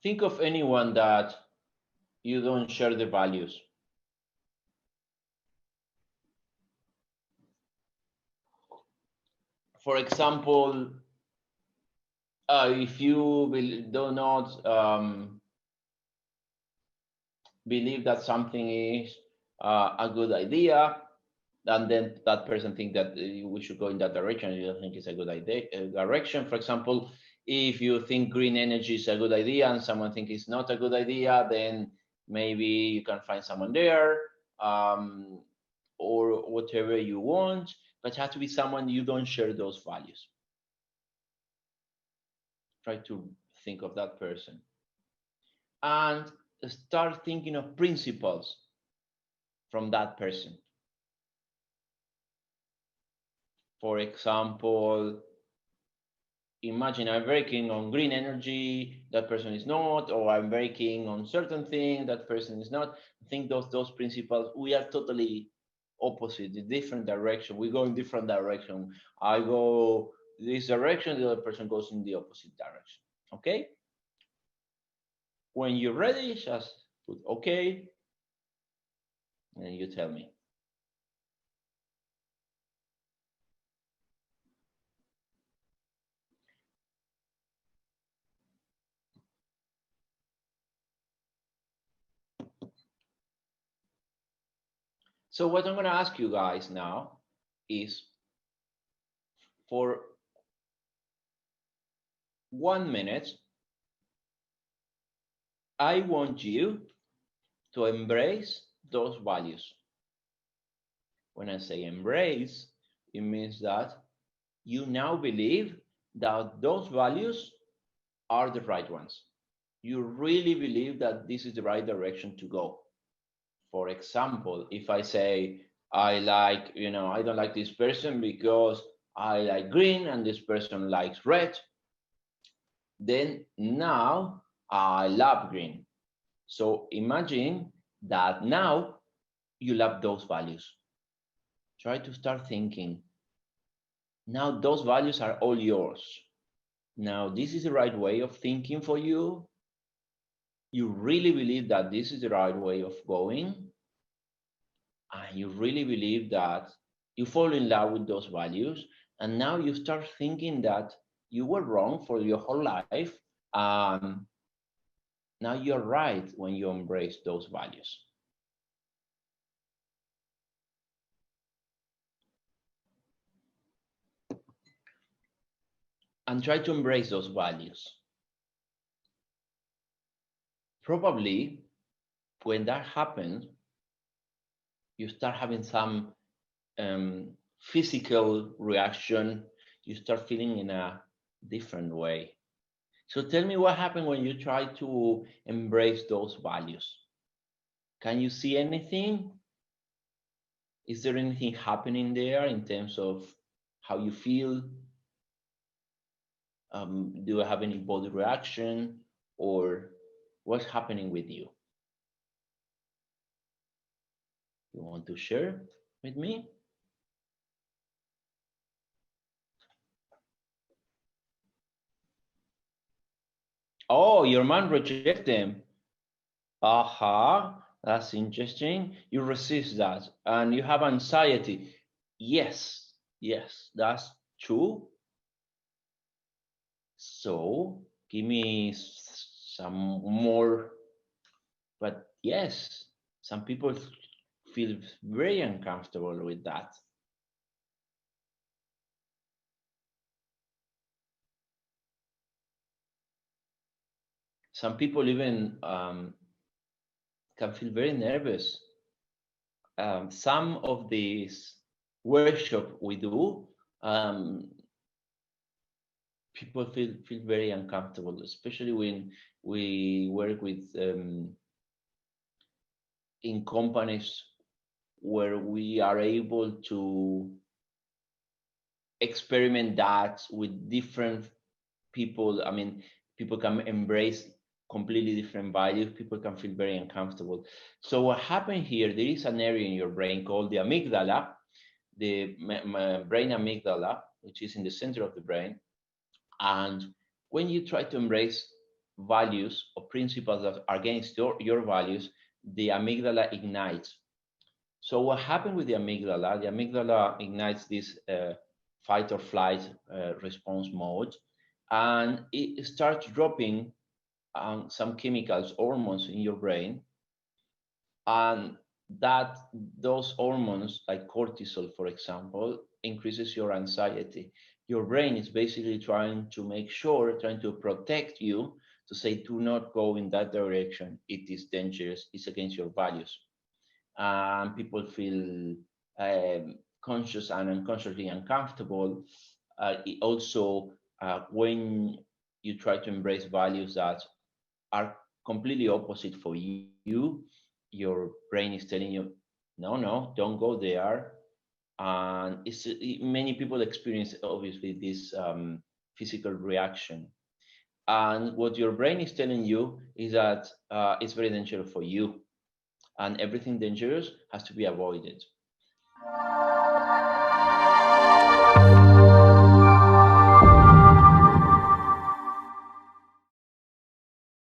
Think of anyone that you don't share the values. For example, if you do not believe that something is a good idea, and then that person thinks that we should go in that direction, you don't think it's a good idea direction. For example, if you think green energy is a good idea and someone thinks it's not a good idea, then maybe you can find someone there, or whatever you want, but it has to be someone you don't share those values. Try to think of that person and start thinking of principles from that person. For example, imagine I'm very keen on green energy, that person is not, or I'm very keen on certain thing, that person is not. I think those principles, we are totally opposite, in different direction. We go in different direction. I go this direction, the other person goes in the opposite direction. Okay? When you're ready, just put okay, and you tell me. So what I'm going to ask you guys now is, for 1 minute, I want you to embrace those values. When I say embrace, it means that you now believe that those values are the right ones. You really believe that this is the right direction to go. For example, if I say, I like, I don't like this person because I like green and this person likes red, then now I love green. So imagine that now you love those values. Try to start thinking, now those values are all yours. Now this is the right way of thinking for you. You really believe that this is the right way of going. And you really believe that you fall in love with those values. And now you start thinking that you were wrong for your whole life. Now you're right when you embrace those values. And try to embrace those values. Probably when that happens, you start having some physical reaction. You start feeling in a different way. So tell me what happened when you try to embrace those values. Can you see anything? Is there anything happening there in terms of how you feel? Do you have any body reaction, or what's happening with you? You want to share with me? Oh, your man rejects them. Aha, that's interesting. You resist that and you have anxiety. Yes, that's true. So give me some more. But yes, some people feel very uncomfortable with that. Some people even can feel very nervous. Some of these workshops we do, people feel very uncomfortable, especially when we work with in companies where we are able to experiment that with different people. I mean, people can embrace completely different values. People can feel very uncomfortable. So what happened here, there is an area in your brain called the amygdala, the brain amygdala, which is in the center of the brain. And when you try to embrace values or principles that are against your values, the amygdala ignites. So what happened with the amygdala? The amygdala ignites this fight or flight response mode, and it starts dropping some chemicals, hormones in your brain, and that those hormones, like cortisol, for example, increases your anxiety. Your brain is basically trying to make sure, trying to protect you, to say, do not go in that direction. It is dangerous. It's against your values. And people feel conscious and unconsciously uncomfortable. Also, when you try to embrace values that are completely opposite for you, your brain is telling you, no, no, don't go there. And many people experience, obviously, this physical reaction. And what your brain is telling you is that it's very dangerous for you, and everything dangerous has to be avoided.